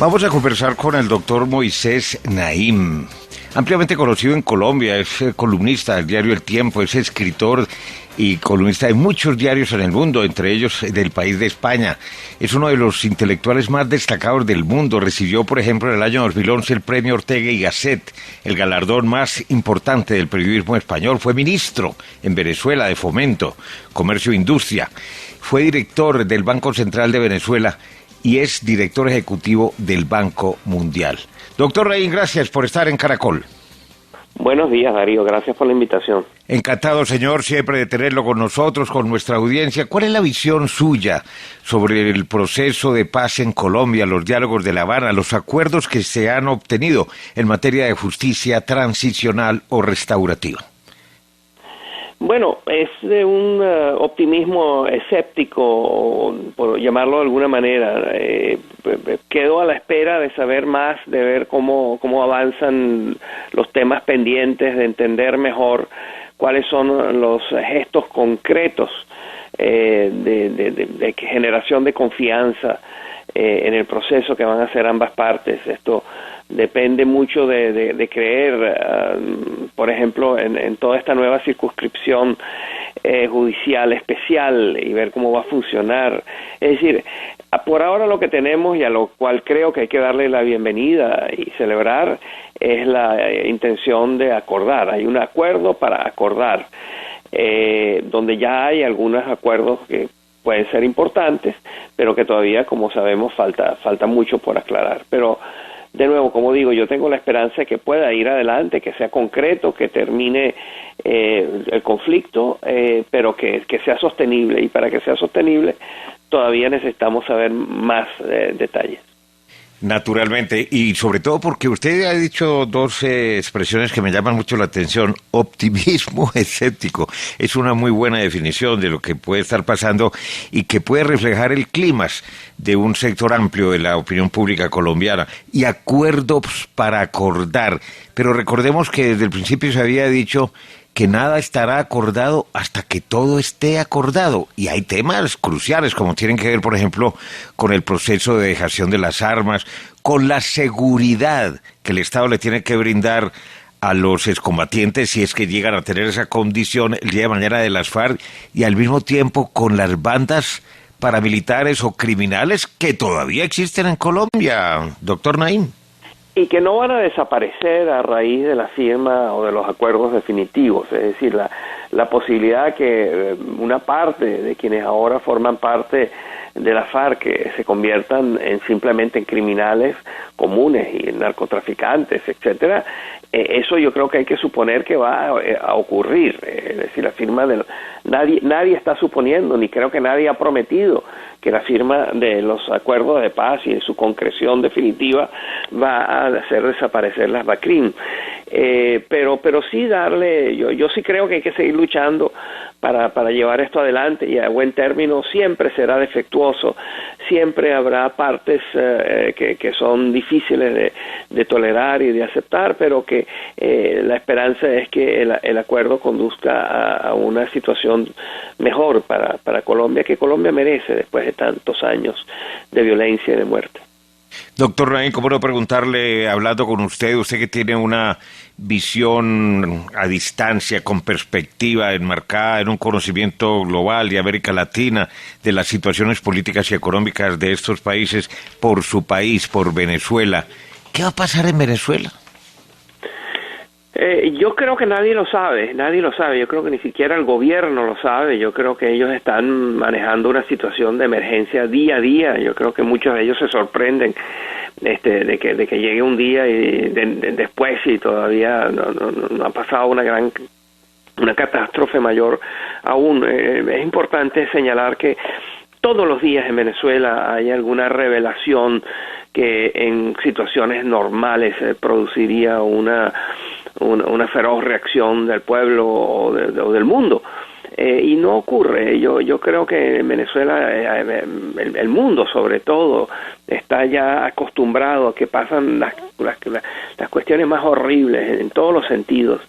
Vamos a conversar con el doctor Moisés Naim, ampliamente conocido en Colombia, es columnista del diario El Tiempo, es escritor y columnista de muchos diarios en el mundo, entre ellos del país de España. Es uno de los intelectuales más destacados del mundo. Recibió, por ejemplo, en el año 2011 el premio Ortega y Gasset, el galardón más importante del periodismo español. Fue ministro en Venezuela de Fomento, Comercio e Industria. Fue director del Banco Central de Venezuela y es director ejecutivo del Banco Mundial. Doctor Naim, gracias por estar en Caracol. Buenos días, Darío, gracias por la invitación. Encantado, señor, siempre de tenerlo con nosotros, con nuestra audiencia. ¿Cuál es la visión suya sobre el proceso de paz en Colombia, los diálogos de La Habana, los acuerdos que se han obtenido en materia de justicia transicional o restaurativa? Bueno, es de un optimismo escéptico, por llamarlo de alguna manera. Quedo a la espera de saber más, de ver cómo avanzan los temas pendientes, de entender mejor cuáles son los gestos concretos de generación de confianza en el proceso que van a hacer ambas partes. Esto depende mucho de creer, por ejemplo, en toda esta nueva circunscripción judicial especial y ver cómo va a funcionar. Es decir, por ahora lo que tenemos y a lo cual creo que hay que darle la bienvenida y celebrar es la intención de acordar. Hay un acuerdo para acordar, donde ya hay algunos acuerdos que pueden ser importantes, pero que todavía, como sabemos, falta mucho por aclarar. Pero de nuevo, como digo, yo tengo la esperanza de que pueda ir adelante, que sea concreto, que termine el conflicto, pero que sea sostenible. Y para que sea sostenible, todavía necesitamos saber más detalles. Naturalmente, y sobre todo porque usted ha dicho dos expresiones que me llaman mucho la atención. Optimismo escéptico es una muy buena definición de lo que puede estar pasando y que puede reflejar el clímax de un sector amplio de la opinión pública colombiana. Y acuerdos para acordar, pero recordemos que desde el principio se había dicho que nada estará acordado hasta que todo esté acordado. Y hay temas cruciales, como tienen que ver, por ejemplo, con el proceso de dejación de las armas, con la seguridad que el Estado le tiene que brindar a los excombatientes si es que llegan a tener esa condición el día de mañana de las FARC, y al mismo tiempo con las bandas paramilitares o criminales que todavía existen en Colombia, doctor Naim. Y que no van a desaparecer a raíz de la firma o de los acuerdos definitivos. Es decir, la posibilidad que una parte de quienes ahora forman parte de la FARC se conviertan simplemente en criminales comunes y en narcotraficantes, etcétera, eso yo creo que hay que suponer que va a ocurrir. Es decir, la firma nadie está suponiendo, ni creo que nadie ha prometido que la firma de los acuerdos de paz y de su concreción definitiva va a hacer desaparecer las BACRIM. Pero sí darle, yo sí creo que hay que seguir luchando para llevar esto adelante, y a buen término. Siempre será defectuoso, siempre habrá partes que son difíciles de tolerar y de aceptar, pero que la esperanza es que el acuerdo conduzca a una situación mejor para Colombia, que Colombia merece después de tantos años de violencia y de muerte. Doctor Naim, ¿cómo no preguntarle, hablando con usted que tiene una visión a distancia, con perspectiva, enmarcada en un conocimiento global de América Latina, de las situaciones políticas y económicas de estos países, por su país, por Venezuela? ¿Qué va a pasar en Venezuela? Yo creo que nadie lo sabe, yo creo que ni siquiera el gobierno lo sabe. Yo creo que ellos están manejando una situación de emergencia día a día. Yo creo que muchos de ellos se sorprenden de que llegue un día y después, y todavía no ha pasado una catástrofe mayor aún. Es importante señalar que todos los días en Venezuela hay alguna revelación que en situaciones normales produciría una feroz reacción del pueblo o del mundo, y no ocurre. Yo creo que en Venezuela el mundo sobre todo está ya acostumbrado a que pasan las cuestiones más horribles en todos los sentidos,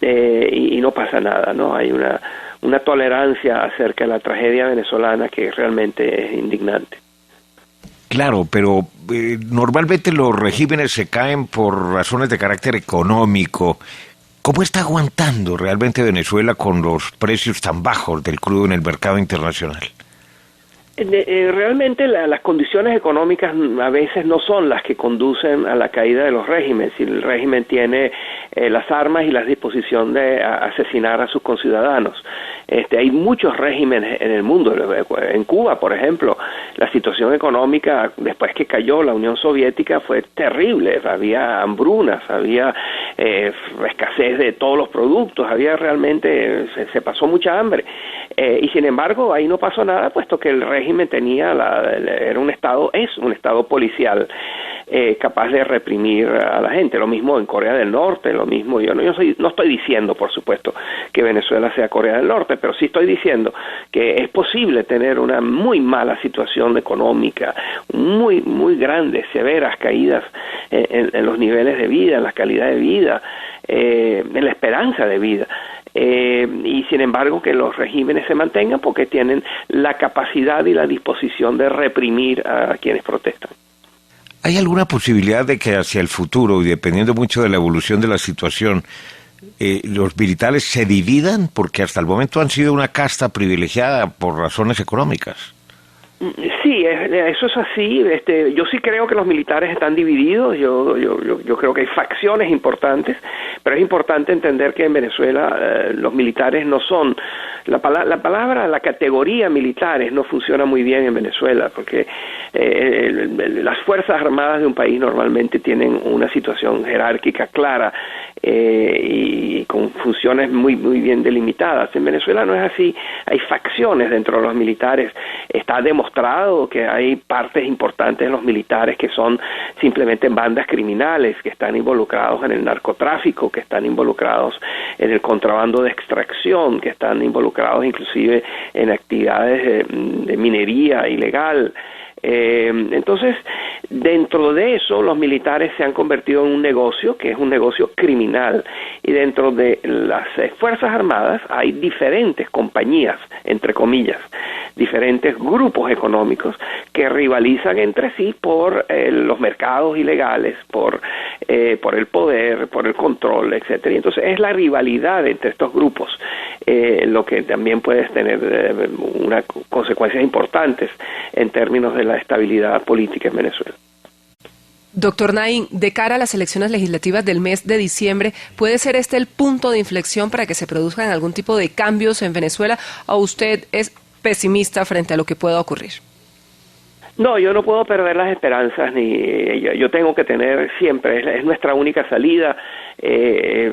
y no pasa nada, ¿no? Hay una tolerancia acerca de la tragedia venezolana que realmente es indignante. Claro, pero normalmente los regímenes se caen por razones de carácter económico. ¿Cómo está aguantando realmente Venezuela con los precios tan bajos del crudo en el mercado internacional? Realmente las condiciones económicas a veces no son las que conducen a la caída de los regímenes. Si el régimen tiene las armas y la disposición de asesinar a sus conciudadanos. Hay muchos regímenes en el mundo. En Cuba, por ejemplo, la situación económica después que cayó la Unión Soviética fue terrible. Había hambrunas, había escasez de todos los productos, había realmente, se pasó mucha hambre. Y sin embargo, ahí no pasó nada, puesto que el régimen es un estado policial capaz de reprimir a la gente. Lo mismo en Corea del Norte, lo mismo. Yo no estoy diciendo, por supuesto, que Venezuela sea Corea del Norte, pero sí estoy diciendo que es posible tener una muy mala situación económica, muy, muy grandes, severas caídas en los niveles de vida, en la calidad de vida, en la esperanza de vida. Y sin embargo que los regímenes se mantengan porque tienen la capacidad y la disposición de reprimir a quienes protestan. ¿Hay alguna posibilidad de que hacia el futuro, y dependiendo mucho de la evolución de la situación, los militares se dividan? Porque hasta el momento han sido una casta privilegiada por razones económicas. Sí, eso es así. Yo sí creo que los militares están divididos. Yo creo que hay facciones importantes, pero es importante entender que en Venezuela los militares no son la categoría militares no funciona muy bien en Venezuela, porque las fuerzas armadas de un país normalmente tienen una situación jerárquica clara y con funciones muy muy bien delimitadas. En Venezuela no es así. Hay facciones dentro de los militares. Está demostrado que hay partes importantes de los militares que son simplemente bandas criminales, que están involucrados en el narcotráfico, que están involucrados en el contrabando de extracción, que están involucrados inclusive en actividades de minería ilegal. Entonces, dentro de eso, los militares se han convertido en un negocio, que es un negocio criminal, y dentro de las Fuerzas Armadas hay diferentes compañías, entre comillas, diferentes grupos económicos que rivalizan entre sí por los mercados ilegales, por el poder, por el control, etcétera. Y entonces es la rivalidad entre estos grupos lo que también puede tener unas consecuencias importantes en términos de la estabilidad política en Venezuela. Doctor Naim, de cara a las elecciones legislativas del mes de diciembre, ¿puede ser este el punto de inflexión para que se produzcan algún tipo de cambios en Venezuela, o usted es pesimista frente a lo que pueda ocurrir? No, yo no puedo perder las esperanzas, yo tengo que tener siempre, es nuestra única salida,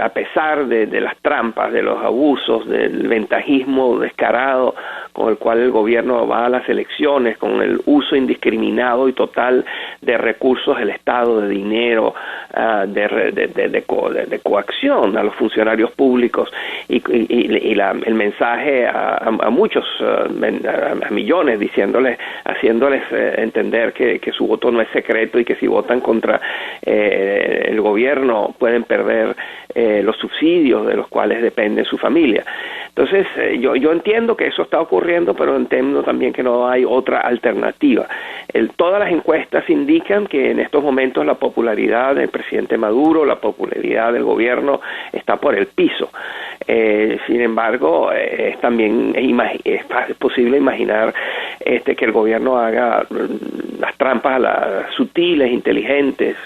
a pesar de las trampas, de los abusos, del ventajismo descarado con el cual el gobierno va a las elecciones, con el uso indiscriminado y total de recursos del Estado, de dinero, de coacción a los funcionarios públicos y el mensaje a muchos, a millones, haciéndoles entender que su voto no es secreto y que si votan contra el gobierno pueden perder los subsidios de los cuales depende su familia. Entonces, yo entiendo que eso está ocurriendo, pero entiendo también que no hay otra alternativa. Todas las encuestas indican que en estos momentos la popularidad del presidente Maduro, la popularidad del gobierno está por el piso. Sin embargo, también es posible imaginar que el gobierno haga las trampas sutiles, inteligentes,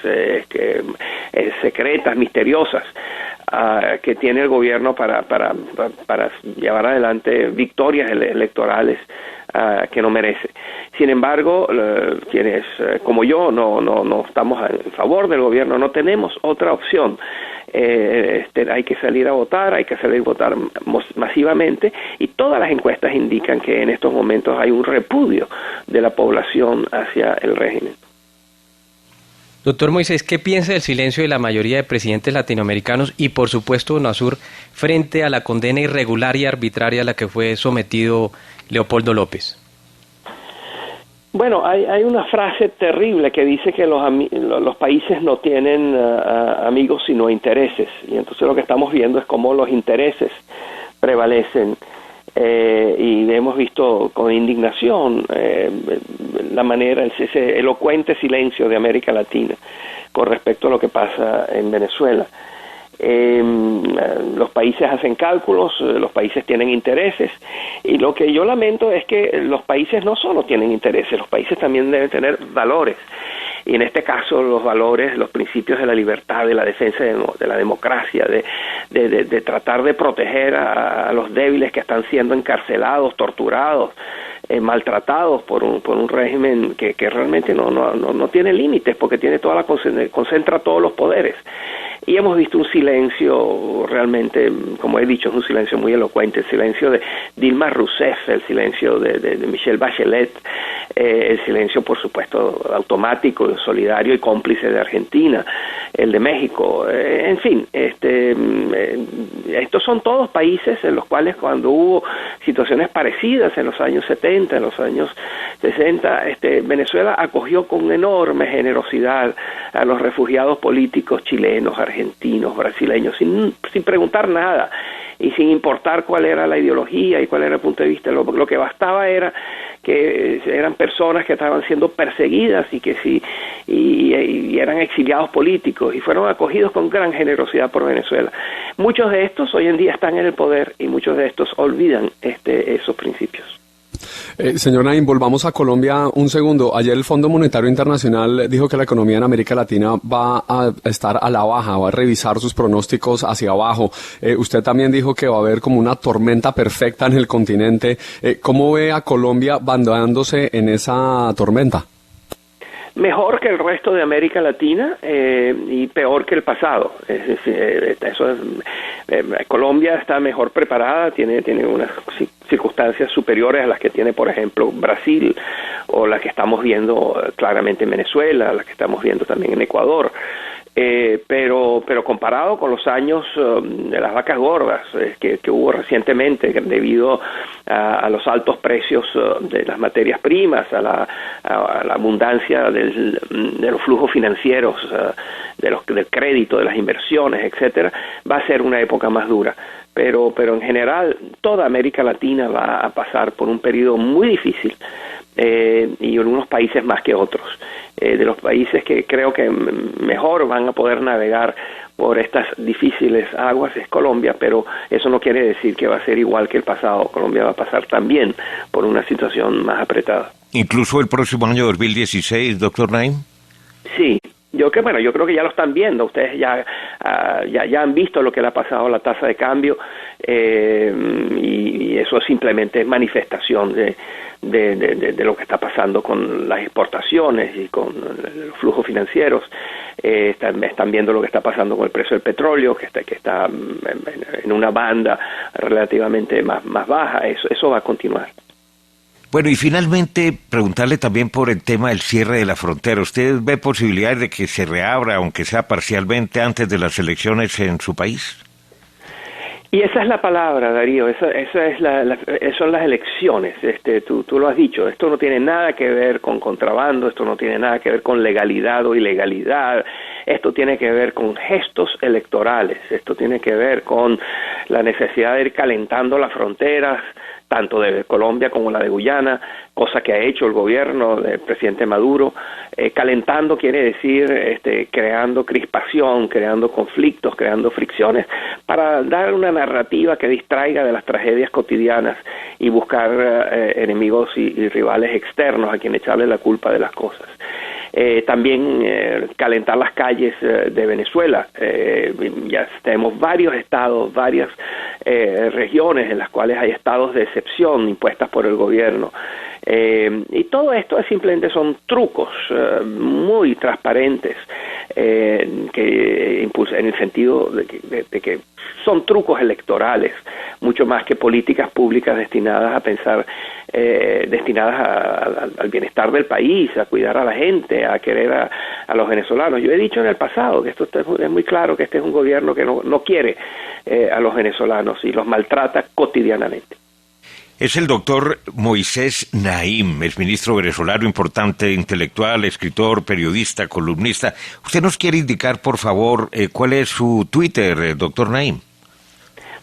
secretas, misteriosas, que tiene el gobierno para llevar adelante victorias electorales que no merece. Sin embargo, quienes como yo no estamos en favor del gobierno, no tenemos otra opción. Hay que salir a votar, hay que salir a votar masivamente, y todas las encuestas indican que en estos momentos hay un repudio de la población hacia el régimen. Doctor Moisés, ¿qué piensa del silencio de la mayoría de presidentes latinoamericanos y, por supuesto, UNASUR frente a la condena irregular y arbitraria a la que fue sometido Leopoldo López? Bueno, hay una frase terrible que dice que los países no tienen amigos sino intereses, y entonces lo que estamos viendo es cómo los intereses prevalecen y hemos visto con indignación la manera, ese elocuente silencio de América Latina con respecto a lo que pasa en Venezuela. Los países hacen cálculos, los países tienen intereses, y lo que yo lamento es que los países no solo tienen intereses, los países también deben tener valores, y en este caso los valores, los principios de la libertad, de la defensa de la democracia, de tratar de proteger a los débiles que están siendo encarcelados, torturados, maltratados por un régimen que realmente no tiene límites, porque tiene concentra todos los poderes. Y hemos visto un silencio realmente, como he dicho, es un silencio muy elocuente, el silencio de Dilma Rousseff, el silencio de Michelle Bachelet, el silencio, por supuesto, automático, solidario y cómplice de Argentina, el de México. En fin, estos son todos países en los cuales cuando hubo situaciones parecidas en los años 70, en los años 60, Venezuela acogió con enorme generosidad a los refugiados políticos chilenos, argentinos, brasileños, sin preguntar nada y sin importar cuál era la ideología y cuál era el punto de vista. Lo que bastaba era que eran personas que estaban siendo perseguidas y eran exiliados políticos, y fueron acogidos con gran generosidad por Venezuela. Muchos de estos hoy en día están en el poder y muchos de estos olvidan esos principios. Señor Naim, volvamos a Colombia un segundo. Ayer el Fondo Monetario Internacional dijo que la economía en América Latina va a estar a la baja, va a revisar sus pronósticos hacia abajo. Usted también dijo que va a haber como una tormenta perfecta en el continente. ¿Cómo ve a Colombia bandeándose en esa tormenta? Mejor que el resto de América Latina y peor que el pasado. Colombia está mejor preparada, tiene unas circunstancias superiores a las que tiene, por ejemplo, Brasil, o las que estamos viendo claramente en Venezuela, las que estamos viendo también en Ecuador. Pero comparado con los años de las vacas gordas que hubo recientemente debido a los altos precios de las materias primas, a la abundancia de los flujos financieros, del crédito, de las inversiones, etcétera, va a ser una época más dura. Pero en general toda América Latina va a pasar por un periodo muy difícil, y en unos países más que otros. De los países que creo que mejor van a poder navegar por estas difíciles aguas es Colombia, pero eso no quiere decir que va a ser igual que el pasado. Colombia va a pasar también por una situación más apretada. ¿Incluso el próximo año 2016, doctor Naim? Sí. Yo creo que ya lo están viendo. Ustedes ya han visto lo que le ha pasado a la tasa de cambio, y eso simplemente es manifestación de lo que está pasando con las exportaciones y con los flujos financieros. Están viendo lo que está pasando con el precio del petróleo, que está en una banda relativamente más baja. Eso va a continuar. Bueno, y finalmente preguntarle también por el tema del cierre de la frontera. ¿Usted ve posibilidades de que se reabra, aunque sea parcialmente, antes de las elecciones en su país? Y esa es la palabra, Darío, son las elecciones. Tú lo has dicho, esto no tiene nada que ver con contrabando, esto no tiene nada que ver con legalidad o ilegalidad, esto tiene que ver con gestos electorales, esto tiene que ver con la necesidad de ir calentando las fronteras, tanto de Colombia como la de Guyana, cosa que ha hecho el gobierno del presidente Maduro. Calentando quiere decir creando crispación, creando conflictos, creando fricciones, para dar una narrativa que distraiga de las tragedias cotidianas y buscar enemigos y rivales externos a quienes echarle la culpa de las cosas. También calentar las calles de Venezuela. Ya tenemos varios estados, varias regiones en las cuales hay estados de excepción impuestas por el gobierno. Y todo esto simplemente son trucos muy transparentes, que impulsan, en el sentido de que son trucos electorales, mucho más que políticas públicas destinadas a pensar, destinadas al bienestar del país, a cuidar a la gente, a querer a los venezolanos. Yo he dicho en el pasado que esto es muy claro, que este es un gobierno que no quiere a los venezolanos y los maltrata cotidianamente. Es el doctor Moisés Naim, exministro venezolano importante, intelectual, escritor, periodista, columnista. ¿Usted nos quiere indicar, por favor, cuál es su Twitter, doctor Naim?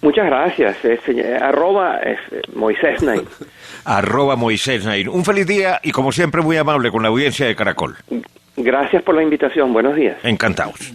Muchas gracias. Arroba Moisés Naim. Arroba Moisés Naim. Un feliz día y como siempre muy amable con la audiencia de Caracol. Gracias por la invitación. Buenos días. Encantados.